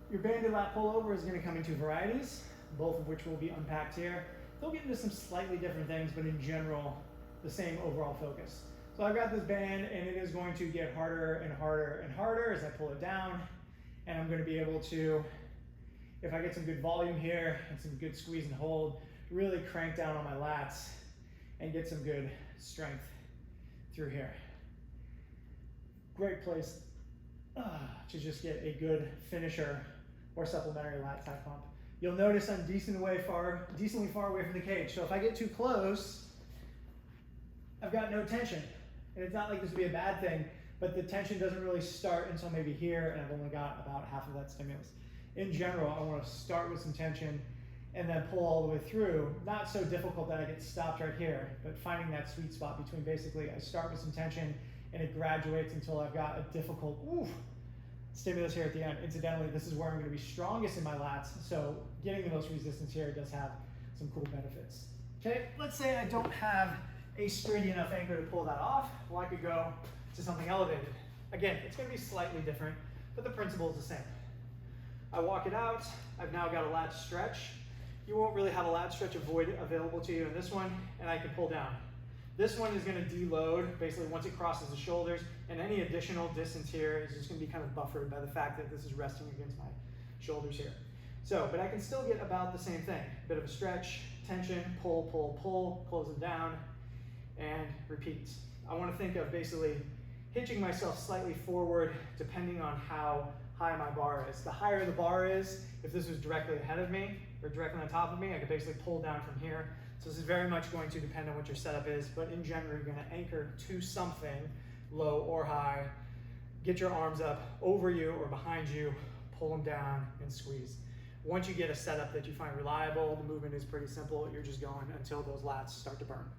Your banded lat pullover is going to come in two varieties, both of which will be unpacked here. They'll get into some slightly different things, but in general, the same overall focus. So I've got this band, and it is going to get harder and harder and harder as I pull it down. And I'm going to be able to, if I get some good volume here and some good squeeze and hold, really crank down on my lats and get some good strength through here. Great place to just get a good finisher or supplementary lat side pump. You'll notice I'm decently far away from the cage. So if I get too close, I've got no tension. And it's not like this would be a bad thing, but the tension doesn't really start until maybe here, and I've only got about half of that stimulus. In general, I want to start with some tension and then pull all the way through. Not so difficult that I get stopped right here, but finding that sweet spot between basically I start with some tension and it graduates until I've got a difficult stimulus here at the end. Incidentally, this is where I'm going to be strongest in my lats, so getting the most resistance here does have some cool benefits. Okay, let's say I don't have a sturdy enough anchor to pull that off. Well, I could go to something elevated. Again, it's going to be slightly different, but the principle is the same. I walk it out. I've now got a lat stretch. You won't really have a lat stretch available to you in this one, and I can pull down. This one is going to deload basically once it crosses the shoulders, and any additional distance here is just going to be kind of buffered by the fact that this is resting against my shoulders here. So, but I can still get about the same thing. A bit of a stretch, tension, pull, pull, pull, close it down, and repeat. I want to think of basically hitching myself slightly forward depending on how high my bar is. The higher the bar is, if this was directly ahead of me or directly on top of me, I could basically pull down from here. So this is very much going to depend on what your setup is, but in general, you're going to anchor to something, low or high. Get your arms up over you or behind you, pull them down and squeeze. Once you get a setup that you find reliable, the movement is pretty simple. You're just going until those lats start to burn.